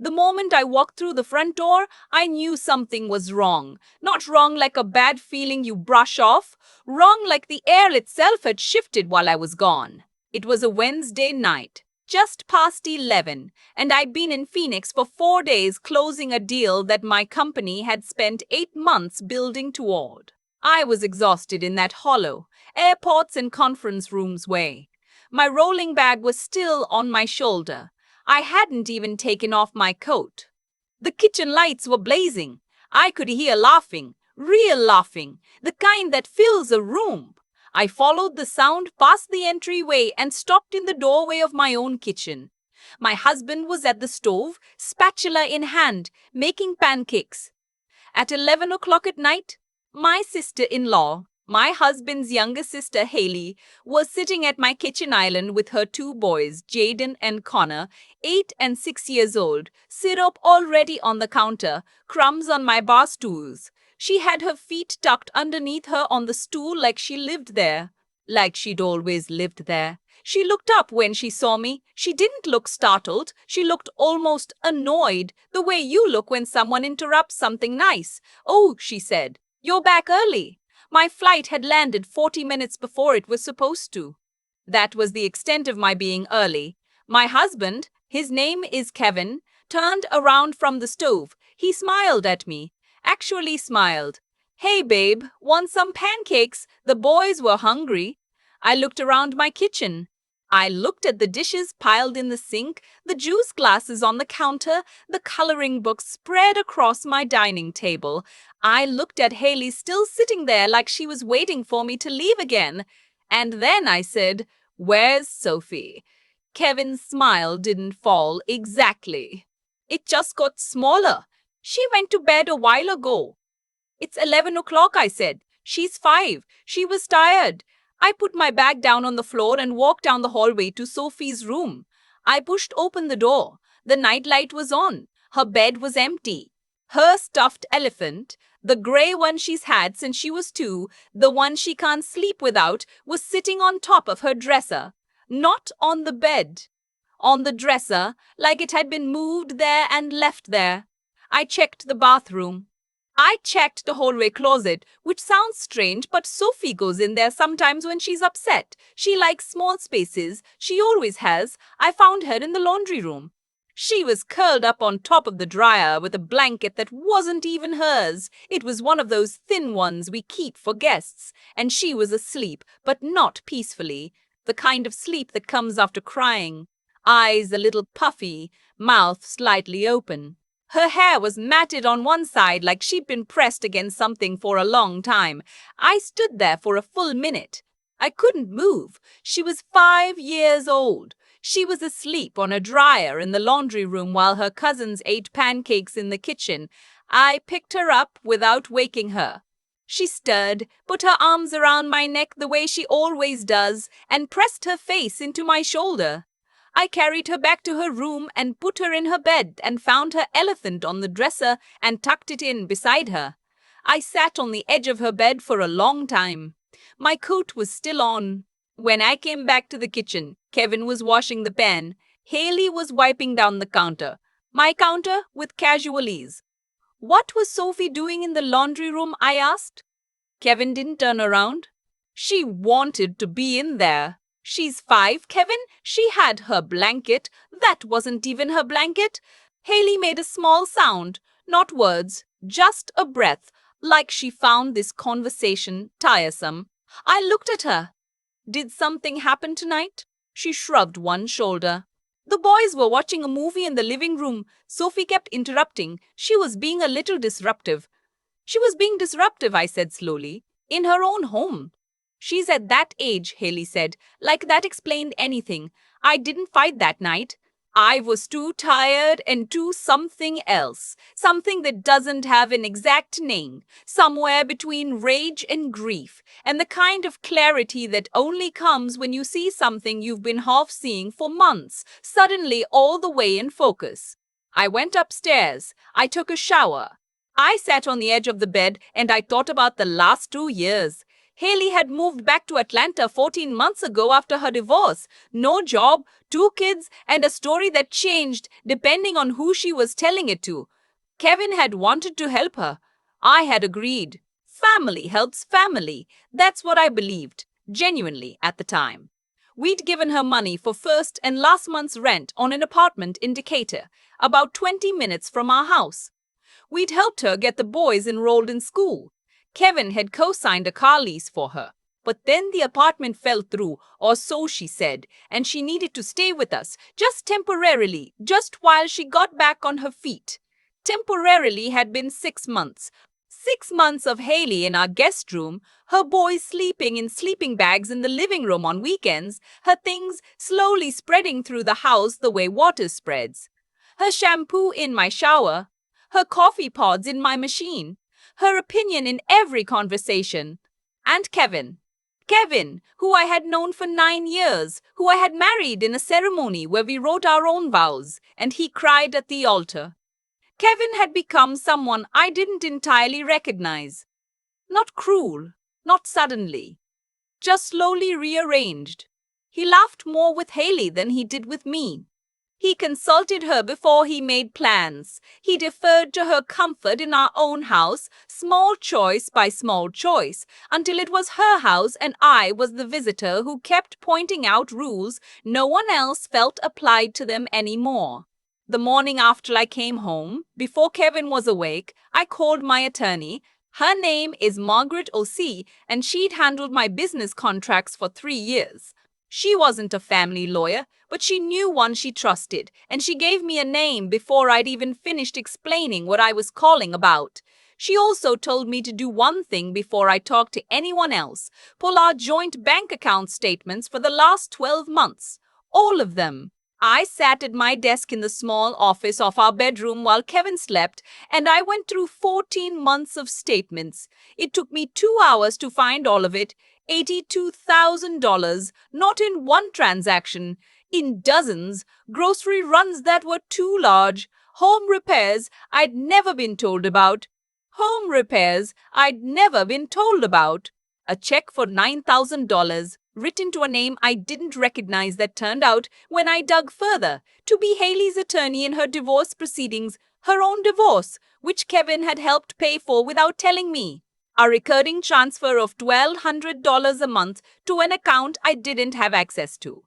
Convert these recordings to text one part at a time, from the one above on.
The moment I walked through the front door, I knew something was wrong. Not wrong like a bad feeling you brush off, wrong like the air itself had shifted while I was gone. It was a Wednesday night, just past 11, and I'd been in Phoenix for 4 days closing a deal that my company had spent 8 months building toward. I was exhausted in that hollow, airports and conference rooms way. My rolling bag was still on my shoulder. I hadn't even taken off my coat. The kitchen lights were blazing. I could hear laughing, real laughing, the kind that fills a room. I followed the sound past the entryway and stopped in the doorway of my own kitchen. My husband was at the stove, spatula in hand, making pancakes. At 11 o'clock at night, my sister-in-law, my husband's younger sister Haley, was sitting at my kitchen island with her two boys, Jaden and Connor, 8 and 6 years old, syrup already on the counter, crumbs on my bar stools. She had her feet tucked underneath her on the stool like she lived there, like she'd always lived there. She looked up when she saw me. She didn't look startled. She looked almost annoyed, the way you look when someone interrupts something nice. "Oh," she said, "you're back early." My flight had landed 40 minutes before it was supposed to. That was the extent of my being early. My husband, his name is Kevin, turned around from the stove. He smiled at me. Actually smiled. "Hey, babe, want some pancakes? The boys were hungry." I looked around my kitchen. I looked at the dishes piled in the sink, the juice glasses on the counter, the coloring books spread across my dining table. I looked at Haley still sitting there like she was waiting for me to leave again. And then I said, "Where's Sophie?" Kevin's smile didn't fall exactly. It just got smaller. "She went to bed a while ago." "It's 11 o'clock, I said. "She's 5. She was tired." I put my bag down on the floor and walked down the hallway to Sophie's room. I pushed open the door. The nightlight was on. Her bed was empty. Her stuffed elephant, the gray one she's had since she was 2, the one she can't sleep without, was sitting on top of her dresser. Not on the bed. On the dresser, like it had been moved there and left there. I checked the bathroom. I checked the hallway closet, which sounds strange, but Sophie goes in there sometimes when she's upset. She likes small spaces. She always has. I found her in the laundry room. She was curled up on top of the dryer with a blanket that wasn't even hers. It was one of those thin ones we keep for guests, and she was asleep, but not peacefully. The kind of sleep that comes after crying. Eyes a little puffy, mouth slightly open. Her hair was matted on one side like she'd been pressed against something for a long time. I stood there for a full minute. I couldn't move. She was 5 years old. She was asleep on a dryer in the laundry room while her cousins ate pancakes in the kitchen. I picked her up without waking her. She stirred, put her arms around my neck the way she always does, and pressed her face into my shoulder. I carried her back to her room and put her in her bed and found her elephant on the dresser and tucked it in beside her. I sat on the edge of her bed for a long time. My coat was still on. When I came back to the kitchen, Kevin was washing the pan. Haley was wiping down the counter. My counter with casual ease. "What was Sophie doing in the laundry room?" I asked. Kevin didn't turn around. "She wanted to be in there." "She's 5, Kevin. She had her blanket. That wasn't even her blanket." Haley made a small sound, not words, just a breath, like she found this conversation tiresome. I looked at her. "Did something happen tonight?" She shrugged one shoulder. "The boys were watching a movie in the living room." Sophie kept interrupting. She was being a little disruptive. "She was being disruptive," I said slowly, "in her own home." "She's at that age," Haley said, like that explained anything. "I didn't fight that night. I was too tired and too something else. Something that doesn't have an exact name. Somewhere between rage and grief. And the kind of clarity that only comes when you see something you've been half seeing for months, suddenly all the way in focus." I went upstairs. I took a shower. I sat on the edge of the bed and I thought about the last 2 years. Haley had moved back to Atlanta 14 months ago after her divorce. No job, two kids, and a story that changed depending on who she was telling it to. Kevin had wanted to help her. I had agreed. Family helps family. That's what I believed, genuinely, at the time. We'd given her money for first and last month's rent on an apartment in Decatur, about 20 minutes from our house. We'd helped her get the boys enrolled in school. Kevin had co-signed a car lease for her. But then the apartment fell through, or so she said, and she needed to stay with us, just temporarily, just while she got back on her feet. Temporarily had been 6 months. 6 months of Haley in our guest room, her boys sleeping in sleeping bags in the living room on weekends, her things slowly spreading through the house the way water spreads. Her shampoo in my shower, her coffee pods in my machine, her opinion in every conversation. And Kevin. Kevin, who I had known for 9 years, who I had married in a ceremony where we wrote our own vows, and he cried at the altar. Kevin had become someone I didn't entirely recognize. Not cruel, not suddenly, just slowly rearranged. He laughed more with Haley than he did with me. He consulted her before he made plans. He deferred to her comfort in our own house, small choice by small choice, until it was her house and I was the visitor who kept pointing out rules no one else felt applied to them anymore. The morning after I came home, before Kevin was awake, I called my attorney. Her name is Margaret O.C., and she'd handled my business contracts for 3 years. She wasn't a family lawyer, but she knew one she trusted, and she gave me a name before I'd even finished explaining what I was calling about. She also told me to do one thing before I talked to anyone else: pull our joint bank account statements for the last 12 months. All of them. I sat at my desk in the small office of our bedroom while Kevin slept, and I went through 14 months of statements. It took me 2 hours to find all of it. $82,000, not in one transaction, in dozens, grocery runs that were too large, home repairs I'd never been told about. A check for $9,000, written to a name I didn't recognize that turned out, when I dug further, to be Haley's attorney in her divorce proceedings, her own divorce, which Kevin had helped pay for without telling me. A recurring transfer of $1,200 a month to an account I didn't have access to.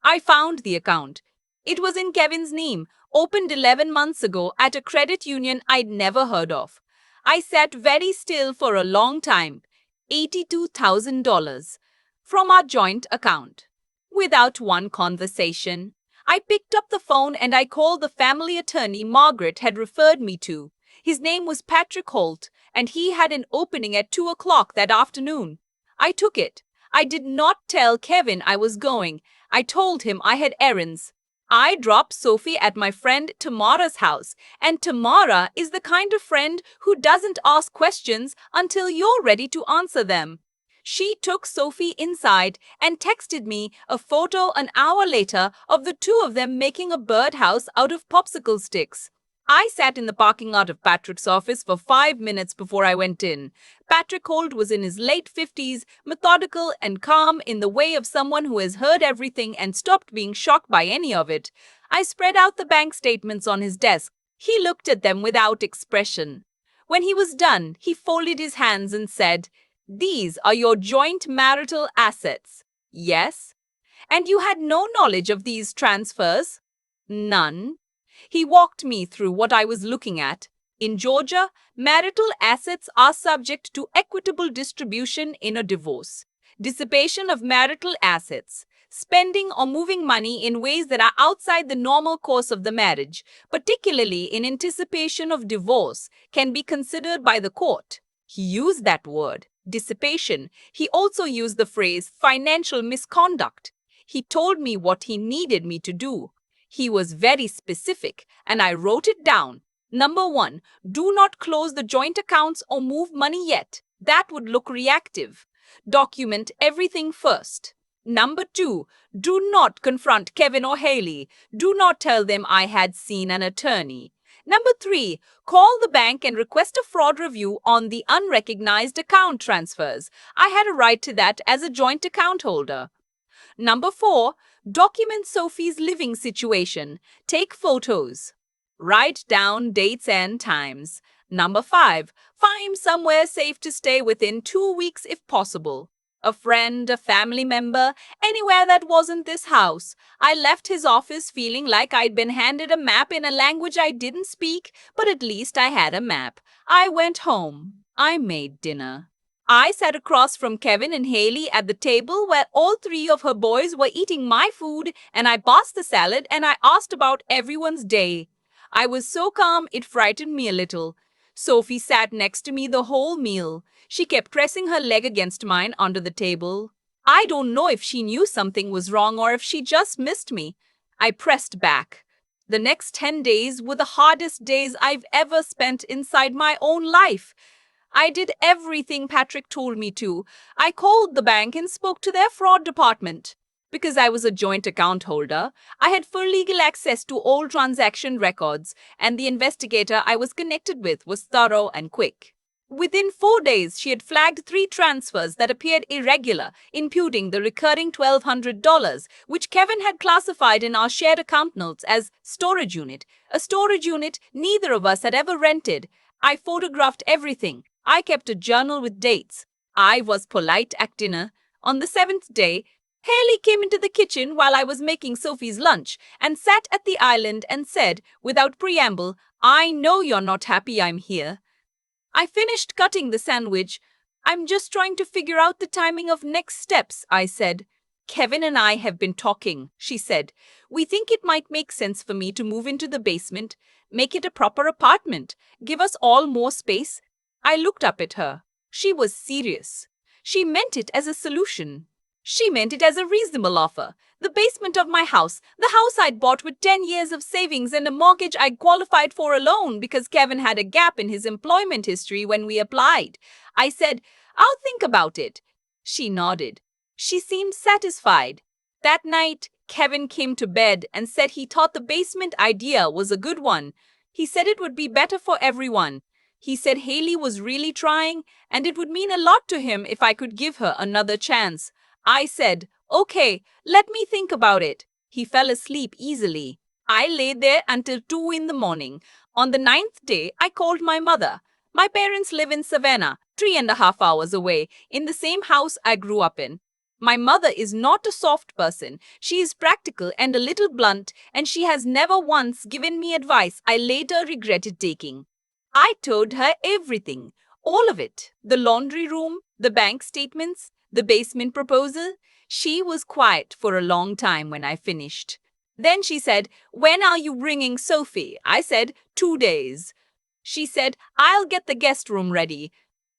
I found the account. It was in Kevin's name, opened 11 months ago at a credit union I'd never heard of. I sat very still for a long time. $82,000 from our joint account. Without one conversation, I picked up the phone and I called the family attorney Margaret had referred me to. His name was Patrick Holt, and he had an opening at 2 o'clock that afternoon. I took it. I did not tell Kevin I was going. I told him I had errands. I dropped Sophie at my friend Tamara's house, and Tamara is the kind of friend who doesn't ask questions until you're ready to answer them. She took Sophie inside and texted me a photo an hour later of the two of them making a birdhouse out of popsicle sticks. I sat in the parking lot of Patrick's office for 5 minutes before I went in. Patrick Holt was in his late 50s, methodical and calm in the way of someone who has heard everything and stopped being shocked by any of it. I spread out the bank statements on his desk. He looked at them without expression. When he was done, he folded his hands and said, "These are your joint marital assets." "Yes." "And you had no knowledge of these transfers?" "None." He walked me through what I was looking at. In Georgia, marital assets are subject to equitable distribution in a divorce. Dissipation of marital assets, spending or moving money in ways that are outside the normal course of the marriage, particularly in anticipation of divorce, can be considered by the court. He used that word, dissipation. He also used the phrase financial misconduct. He told me what he needed me to do. He was very specific, and I wrote it down. Number 1, do not close the joint accounts or move money yet. That would look reactive. Document everything first. Number 2, do not confront Kevin or Haley. Do not tell them I had seen an attorney. Number 3, call the bank and request a fraud review on the unrecognized account transfers. I had a right to that as a joint account holder. Number 4, document Sophie's living situation. Take photos. Write down dates and times. Number 5, find somewhere safe to stay within 2 weeks if possible. A friend, a family member, anywhere that wasn't this house. I left his office feeling like I'd been handed a map in a language I didn't speak, but at least I had a map. I went home. I made dinner. I sat across from Kevin and Haley at the table where all 3 of her boys were eating my food, and I passed the salad and I asked about everyone's day. I was so calm it frightened me a little. Sophie sat next to me the whole meal. She kept pressing her leg against mine under the table. I don't know if she knew something was wrong or if she just missed me. I pressed back. The next 10 days were the hardest days I've ever spent inside my own life. I did everything Patrick told me to. I called the bank and spoke to their fraud department. Because I was a joint account holder, I had full legal access to all transaction records, and the investigator I was connected with was thorough and quick. Within 4 days, she had flagged 3 transfers that appeared irregular, imputing the recurring $1,200, which Kevin had classified in our shared account notes as storage unit, a storage unit neither of us had ever rented. I photographed everything. I kept a journal with dates. I was polite at dinner. On the 7th day, Haley came into the kitchen while I was making Sophie's lunch and sat at the island and said, without preamble, "I know you're not happy I'm here." I finished cutting the sandwich. "I'm just trying to figure out the timing of next steps," I said. "Kevin and I have been talking," she said. "We think it might make sense for me to move into the basement, make it a proper apartment, give us all more space." I looked up at her. She was serious. She meant it as a solution. She meant it as a reasonable offer. The basement of my house, the house I'd bought with 10 years of savings and a mortgage I'd qualified for alone because Kevin had a gap in his employment history when we applied. I said, "I'll think about it." She nodded. She seemed satisfied. That night, Kevin came to bed and said he thought the basement idea was a good one. He said it would be better for everyone. He said Haley was really trying, and it would mean a lot to him if I could give her another chance. I said, "Okay, let me think about it." He fell asleep easily. I lay there until 2 in the morning. On the 9th day, I called my mother. My parents live in Savannah, 3.5 hours away, in the same house I grew up in. My mother is not a soft person. She is practical and a little blunt, and she has never once given me advice I later regretted taking. I told her everything, all of it, the laundry room, the bank statements, the basement proposal. She was quiet for a long time when I finished. Then she said, "When are you bringing Sophie?" I said, 2 days. She said, "I'll get the guest room ready."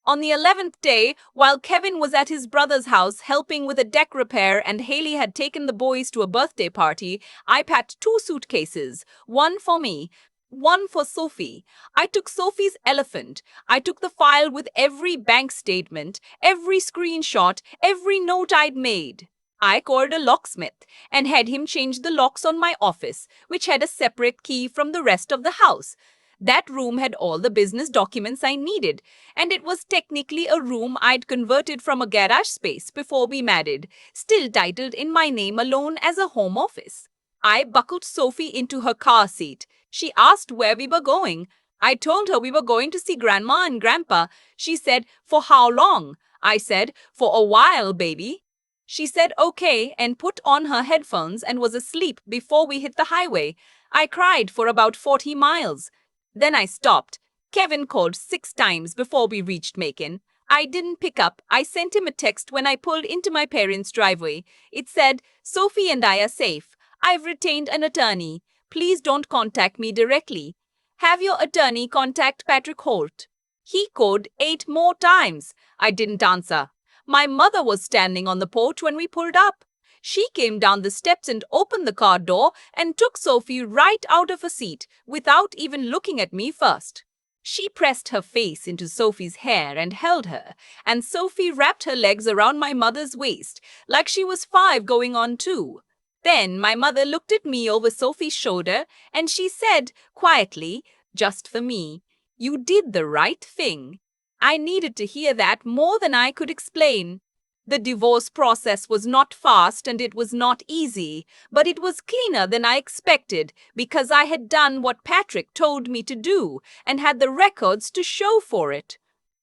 On the 11th day, while Kevin was at his brother's house helping with a deck repair and Haley had taken the boys to a birthday party, I packed 2 suitcases, one for me, one for Sophie. I took Sophie's elephant. I took the file with every bank statement, every screenshot, every note I'd made. I called a locksmith and had him change the locks on my office, which had a separate key from the rest of the house. That room had all the business documents I needed, and it was technically a room I'd converted from a garage space before we married, still titled in my name alone as a home office. I buckled Sophie into her car seat. She asked where we were going. I told her we were going to see Grandma and Grandpa. She said, "For how long?" I said, "For a while, baby." She said okay and put on her headphones and was asleep before we hit the highway. I cried for about 40 miles. Then I stopped. Kevin called 6 times before we reached Macon. I didn't pick up. I sent him a text when I pulled into my parents' driveway. It said, "Sophie and I are safe. I've retained an attorney. Please don't contact me directly. Have your attorney contact Patrick Holt." He called 8 more times. I didn't answer. My mother was standing on the porch when we pulled up. She came down the steps and opened the car door and took Sophie right out of her seat without even looking at me first. She pressed her face into Sophie's hair and held her, and Sophie wrapped her legs around my mother's waist like she was 5 going on 2. Then my mother looked at me over Sophie's shoulder and she said quietly, just for me. You did the right thing. I needed to hear that more than I could explain. The divorce process was not fast and it was not easy, but it was cleaner than I expected because I had done what Patrick told me to do and had the records to show for it.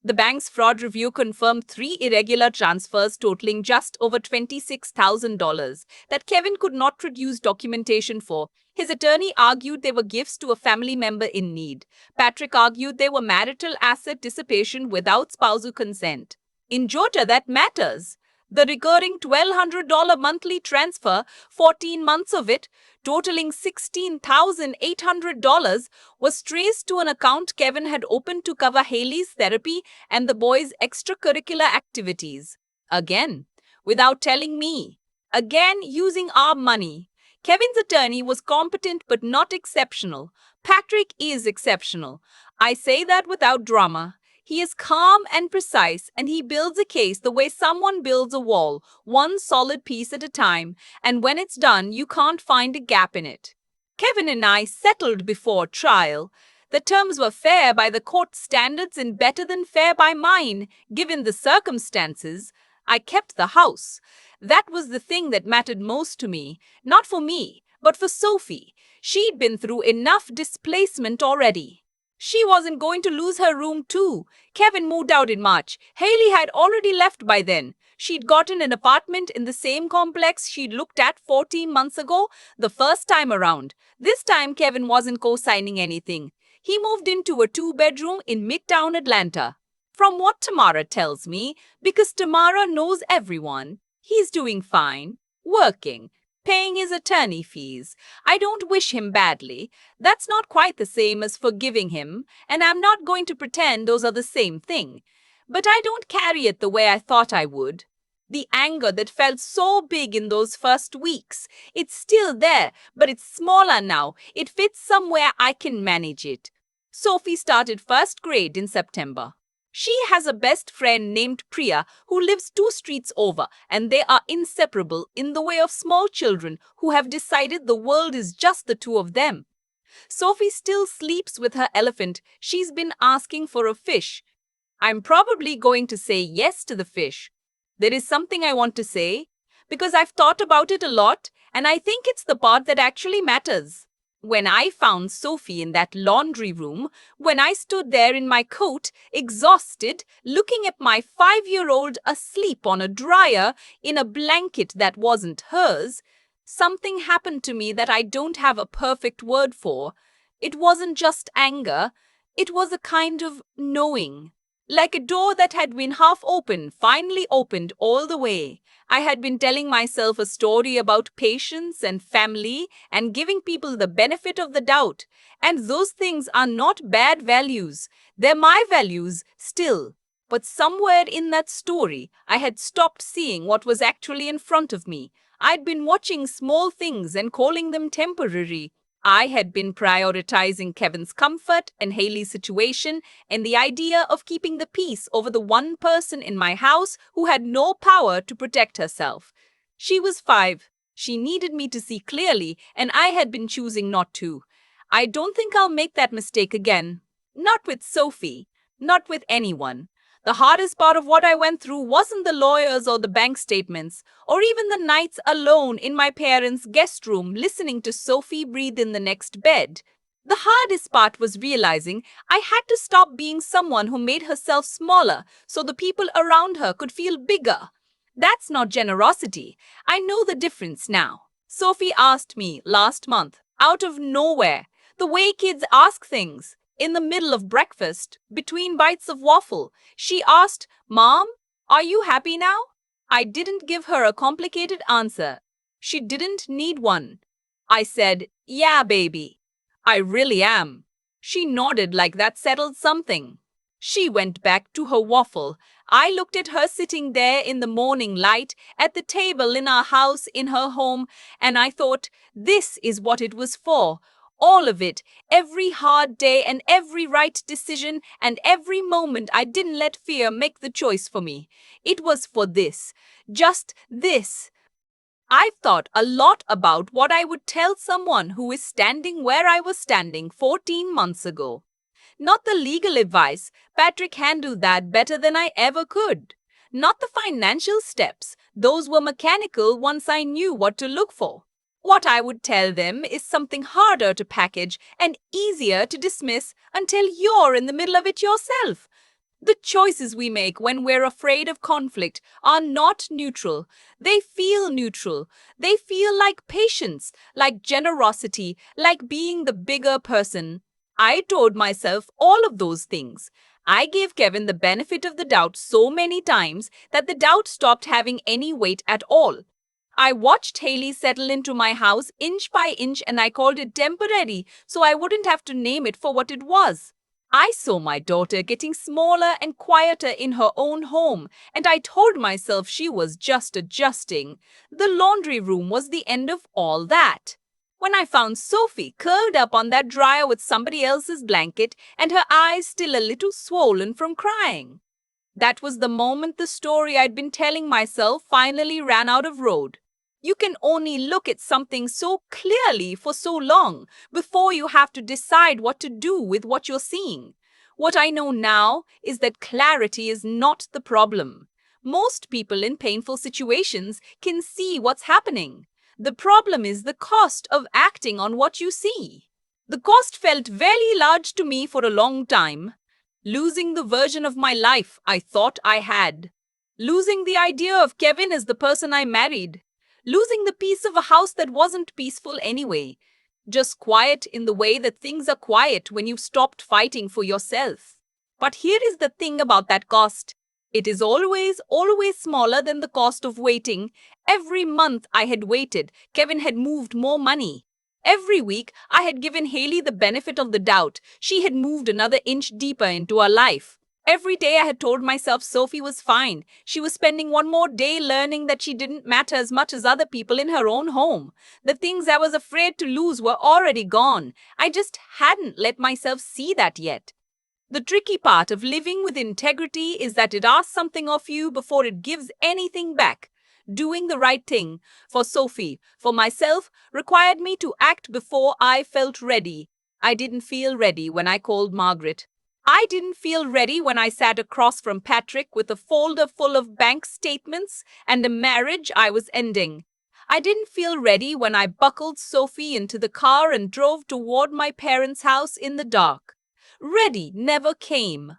The bank's fraud review confirmed 3 irregular transfers totaling just over $26,000 that Kevin could not produce documentation for. His attorney argued they were gifts to a family member in need. Patrick argued they were marital asset dissipation without spousal consent. In Georgia, that matters. The recurring $1,200 monthly transfer, 14 months of it, totaling $16,800, was traced to an account Kevin had opened to cover Haley's therapy and the boys' extracurricular activities. Again, without telling me. Again, using our money. Kevin's attorney was competent but not exceptional. Patrick is exceptional. I say that without drama. He is calm and precise, and he builds a case the way someone builds a wall, one solid piece at a time, and when it's done, you can't find a gap in it. Kevin and I settled before trial. The terms were fair by the court standards and better than fair by mine, given the circumstances. I kept the house. That was the thing that mattered most to me, not for me, but for Sophie. She'd been through enough displacement already. She wasn't going to lose her room too. Kevin moved out in March. Haley had already left by then. She'd gotten an apartment in the same complex she'd looked at 14 months ago, the first time around. This time Kevin wasn't co-signing anything. He moved into a 2-bedroom in Midtown Atlanta. From what Tamara tells me, because Tamara knows everyone, he's doing fine, working, paying his attorney fees. I don't wish him badly. That's not quite the same as forgiving him, and I'm not going to pretend those are the same thing. But I don't carry it the way I thought I would. The anger that felt so big in those first weeks, it's still there, but it's smaller now. It fits somewhere I can manage it. Sophie started first grade in September. She has a best friend named Priya who lives 2 streets over, and they are inseparable in the way of small children who have decided the world is just the 2 of them. Sophie still sleeps with her elephant. She's been asking for a fish. I'm probably going to say yes to the fish. There is something I want to say, because I've thought about it a lot, and I think it's the part that actually matters. When I found Sophie in that laundry room, when I stood there in my coat, exhausted, looking at my 5-year-old asleep on a dryer in a blanket that wasn't hers, something happened to me that I don't have a perfect word for. It wasn't just anger, it was a kind of knowing. Like a door that had been half open, finally opened all the way. I had been telling myself a story about patience and family and giving people the benefit of the doubt. And those things are not bad values. They're my values still. But somewhere in that story, I had stopped seeing what was actually in front of me. I'd been watching small things and calling them temporary. I had been prioritizing Kevin's comfort and Haley's situation and the idea of keeping the peace over the one person in my house who had no power to protect herself. She was 5. She needed me to see clearly, and I had been choosing not to. I don't think I'll make that mistake again. Not with Sophie. Not with anyone. The hardest part of what I went through wasn't the lawyers or the bank statements, or even the nights alone in my parents' guest room listening to Sophie breathe in the next bed. The hardest part was realizing I had to stop being someone who made herself smaller so the people around her could feel bigger. That's not generosity. I know the difference now. Sophie asked me last month, out of nowhere, the way kids ask things. In the middle of breakfast, between bites of waffle, she asked, "Mom, are you happy now?" I didn't give her a complicated answer. She didn't need one. I said, "Yeah, baby. I really am." She nodded like that settled something. She went back to her waffle. I looked at her sitting there in the morning light at the table in our house in her home, and I thought, this is what it was for. All of it, every hard day and every right decision and every moment I didn't let fear make the choice for me. It was for this, just this. I've thought a lot about what I would tell someone who is standing where I was standing 14 months ago. Not the legal advice, Patrick handled that better than I ever could. Not the financial steps, those were mechanical once I knew what to look for. What I would tell them is something harder to package and easier to dismiss until you're in the middle of it yourself. The choices we make when we're afraid of conflict are not neutral. They feel neutral. They feel like patience, like generosity, like being the bigger person. I told myself all of those things. I gave Kevin the benefit of the doubt so many times that the doubt stopped having any weight at all. I watched Haley settle into my house inch by inch and I called it temporary so I wouldn't have to name it for what it was. I saw my daughter getting smaller and quieter in her own home, and I told myself she was just adjusting. The laundry room was the end of all that. When I found Sophie curled up on that dryer with somebody else's blanket and her eyes still a little swollen from crying. That was the moment the story I'd been telling myself finally ran out of road. You can only look at something so clearly for so long before you have to decide what to do with what you're seeing. What I know now is that clarity is not the problem. Most people in painful situations can see what's happening. The problem is the cost of acting on what you see. The cost felt very large to me for a long time. Losing the version of my life I thought I had. Losing the idea of Kevin as the person I married. Losing the peace of a house that wasn't peaceful anyway. Just quiet in the way that things are quiet when you've stopped fighting for yourself. But here is the thing about that cost. It is always smaller than the cost of waiting. Every month I had waited, Kevin had moved more money. Every week I had given Haley the benefit of the doubt. She had moved another inch deeper into our life. Every day I had told myself Sophie was fine. She was spending one more day learning that she didn't matter as much as other people in her own home. The things I was afraid to lose were already gone. I just hadn't let myself see that yet. The tricky part of living with integrity is that it asks something of you before it gives anything back. Doing the right thing for Sophie, for myself, required me to act before I felt ready. I didn't feel ready when I called Margaret. I didn't feel ready when I sat across from Patrick with a folder full of bank statements and a marriage I was ending. I didn't feel ready when I buckled Sophie into the car and drove toward my parents' house in the dark. Ready never came.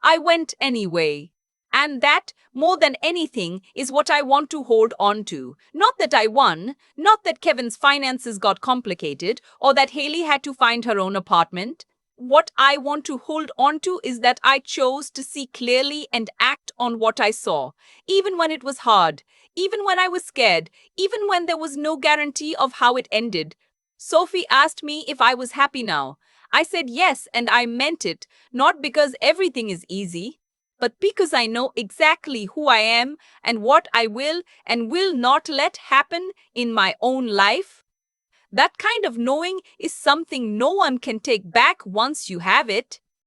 I went anyway. And that, more than anything, is what I want to hold on to. Not that I won, not that Kevin's finances got complicated, or that Haley had to find her own apartment. What I want to hold on to is that I chose to see clearly and act on what I saw, even when it was hard, even when I was scared, even when there was no guarantee of how it ended. Sophie asked me if I was happy now. I said yes, and I meant it, not because everything is easy, but because I know exactly who I am and what I will and will not let happen in my own life. That kind of knowing is something no one can take back once you have it.